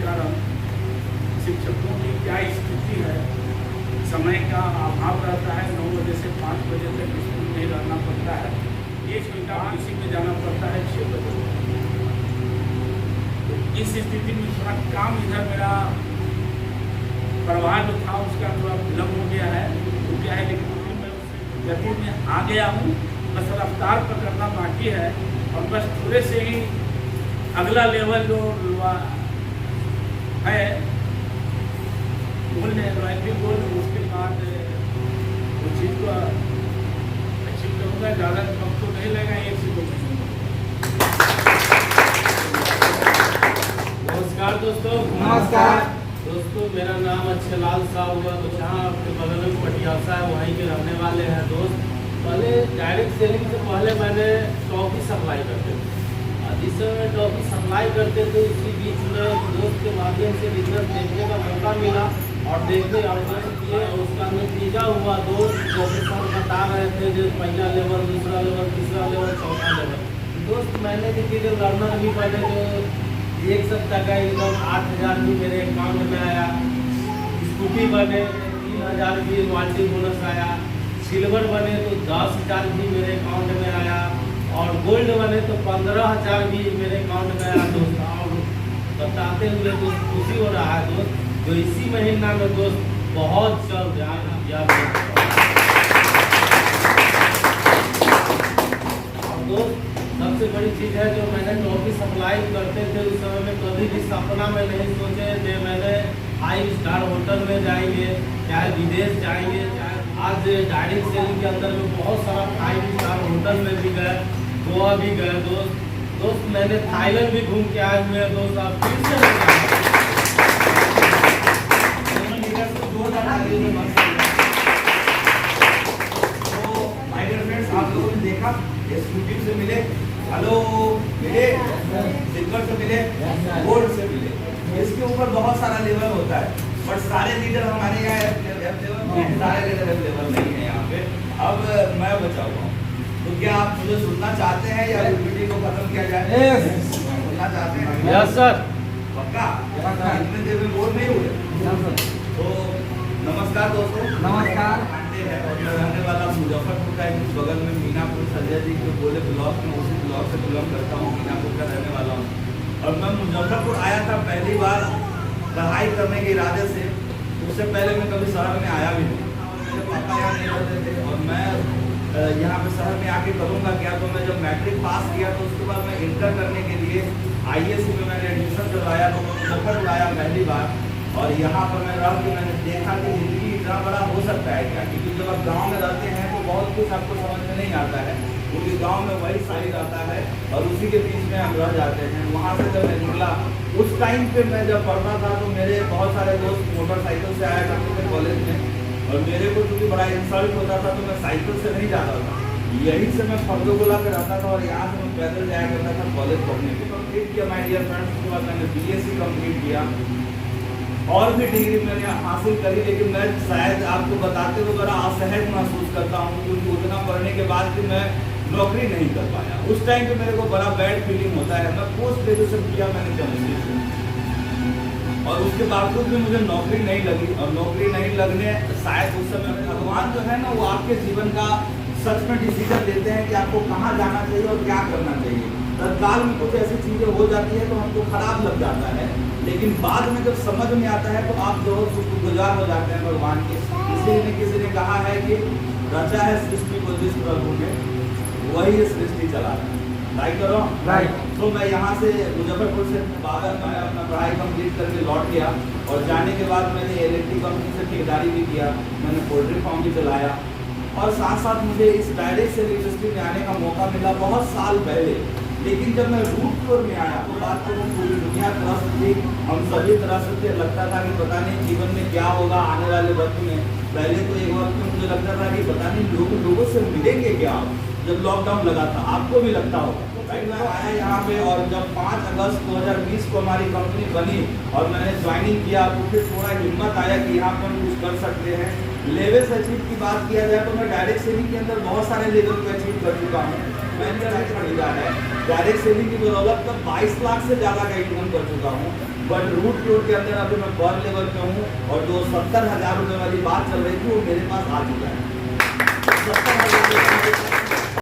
कारण शिक्षकों की क्या स्थिति है। समय का अभाव रहता है, 9 बजे से 5 बजे तक स्कूल नहीं रहना पड़ता है, 1 घंटा किसी में जाना पड़ता है 6 बजे। तो इस स्थिति में थोड़ा काम इधर मेरा प्रवाह जो था उसका थोड़ा विलम्ब हो गया है, हो गया है, लेकिन मैं उस गति में आ गया हूँ। बस रफ्तार पकड़ना बाकी है और बस थोड़े से ही अगला लेवल जो है गोल्ड है, रॉयल्टी गोल्ड, उसके बाद वो चीज़ को अचीव करूँगा। ज़्यादा वक्त तो नहीं लगेगा, 1 से 2 महीने। नमस्कार दोस्तों। नमस्कार दोस्तों, मेरा नाम अच्छेलाल साहब हुआ, तो जहाँ आपके बगल में पटियासा है वहीं के रहने वाले हैं दोस्त। पहले डायरेक्ट सेलिंग से पहले मैंने टॉफी सप्लाई करते थे। जिस समय टॉफी सप्लाई करते थे उसी बीच में दोस्त के माध्यम से बिजनेस देखने का मौका मिला और देखने ऑर्गेनाइज किए और उसका नतीजा हुआ दोस्त। जैसे सर बता रहे थे जो पहला लेवल, दूसरा लेवल, तीसरा लेवल, चौथा लेवल। दोस्त मैंने भी चीज़ें लर्नर भी पहले जो 1 सप्ताह का इनकम 8,000 भी मेरे अकाउंट में आया। स्कूटी बने 3,000 भी रॉयल्टी बोनस आया। सिल्वर बने तो 10,000 भी मेरे अकाउंट में आया और गोल्ड बने तो 15,000 भी मेरे अकाउंट में आया दोस्त। और बताते हुए दोस्त खुशी हो रहा है दोस्त, जो इसी महीना में दोस्त बहुत जल्द आया। और दोस्त सबसे बड़ी चीज़ है जो मैंने टॉफी सप्लाई करते थे उस समय में कभी भी सपना में नहीं सोचे थे मैंने 5 स्टार होटल में जाएंगे, चाहे विदेश जाएंगे, चाहे आज डायरेक्ट सेलिंग के अंदर में बहुत सारा 5 स्टार होटल में भी गए, गोवा भी गए दोस्त मैंने थाईलैंड भी घूम के आए हुए हैं दोस्त। आप फिर से आप लोगों ने देखा स्कूटी से मिले, हेलो मिले, सिल्वर से मिले, गोल्ड से मिले। इसके ऊपर बहुत सारा लेवल होता है, बट सारे लीडर हमारे यहाँ सारे लीडर अवेलेबल नहीं है यहाँ पे। अब मैं बचाऊंगा, तो क्या आप मुझे सुनना चाहते हैं या वीडियो को खत्म किया जाए? सुनना चाहते हैं? Yes sir. पक्का? इतने देर में बोर नहीं हुए? तो नमस्कार दोस्तों। नमस्कार। और मैं रहने वाला मुजफ्फरपुर का एक बगल में मीनापुर, संजय जी के बोले ब्लॉक में, उसी ब्लॉक से बिलोंग करता हूँ, मीनापुर का रहने वाला हूँ। और मैं मुजफ्फरपुर आया था पहली बार पढ़ाई करने के इरादे से। उससे पहले मैं कभी शहर में आया भी नहीं, मेरे पापा यहाँ नहीं रहते थे और मैं यहाँ पे शहर में आके करूँगा क्या। तो मैं जब मैट्रिक पास किया तो उसके बाद मैं इंटर करने के लिए ISC में मैंने एडमिशन करवाया, तो मुजफ्फरपुर आया पहली बार। और यहाँ पर मैं रह के मैंने देखा कि ज़िंदगी इतना बड़ा हो सकता है क्या, क्योंकि जब आप गांव में रहते हैं तो बहुत कुछ आपको समझ में नहीं आता है, क्योंकि गांव में वही साइड आता है और उसी के बीच में हम रह जाते हैं। वहाँ से जब मैं निकला उस टाइम पे मैं जब पढ़ता था तो मेरे बहुत सारे दोस्त मोटरसाइकिल से आया करते थे कॉलेज में, और मेरे को क्योंकि बड़ा इंसल्ट होता था तो मैं साइकिल से नहीं जाता था, यहीं से मैं फर्दोगोला पे रहता था और यहाँ से मैं पैदल जाया करता था कॉलेज पढ़ने के। कंप्लीट किया माय डियर फ्रेंड्स, उसके बाद मैंने BSc कंप्लीट किया और भी डिग्री मैंने हासिल करी, लेकिन मैं शायद आपको बताते हुए बड़ा असहज महसूस करता हूँ, क्योंकि उतना पढ़ने के बाद भी मैं नौकरी नहीं कर पाया। उस टाइम पे मेरे को बड़ा बैड फीलिंग होता है। मैं पोस्ट ग्रेजुएशन किया मैंने केमिस्ट्री और उसके बावजूद भी मुझे नौकरी नहीं लगी, और नौकरी नहीं लगने शायद उस समय भगवान जो है ना वो आपके जीवन का सच में डिसीजन लेते हैं कि आपको कहाँ जाना चाहिए और क्या करना चाहिए। तत्काल में कुछ ऐसी चीज़ें हो जाती है तो हमको खराब लग जाता है, लेकिन बाद में जब समझ में आता है तो आप जो शुक्रगुजार हो जाते हैं भगवान के। इसलिए किसी ने कहा है कि रचा है सृष्टि को जिस प्रभु ने वही सृष्टि चला रहा है। राइट करो राइट। तो मैं यहाँ से मुजफ्फरपुर से बाहर मैं अपना पढ़ाई कंप्लीट करके लौट गया और जाने के बाद मैंने इलेक्ट्रिक कंपनी से ठेकेदारी भी किया, मैंने पोल्ट्री फार्म भी चलाया और साथ साथ मुझे इस डायरेक्ट सेल इंडस्ट्री में आने का मौका मिला बहुत साल पहले। लेकिन जब मैं रूट टूर में आया तो बात करूँ पूरी दुनिया त्रस्त थी, हम सभी त्रस्त थे। लगता था कि पता नहीं जीवन में क्या होगा आने वाले वक्त में। पहले तो एक वक्त में मुझे लगता था कि पता नहीं लोगों से मिलेंगे क्या, जब लॉकडाउन लगा था आपको भी लगता होगा। मैं आया यहाँ पे और जब 5 अगस्त 2020 को हमारी कंपनी बनी और मैंने ज्वाइनिंग किया तो फिर थोड़ा हिम्मत आया कि यहाँ पर हम कुछ कर सकते हैं। लेवल्स अचीव की बात किया जाए तो मैं डायरेक्ट सेलिंग के अंदर बहुत सारे लेवल को अचीव कर चुका हूँ। मैंने डायरेक्ट खरीदा है, डायरेक्ट सेलिंग की बदौलत तक 22 लाख से ज़्यादा का इनकम कर चुका हूँ। बट रूट प्योर के अंदर अभी मैं बर्न लेवल पे हूँ और जो 70,000 रुपये वाली बात चल रही थी वो मेरे पास आ चुका है। 70,000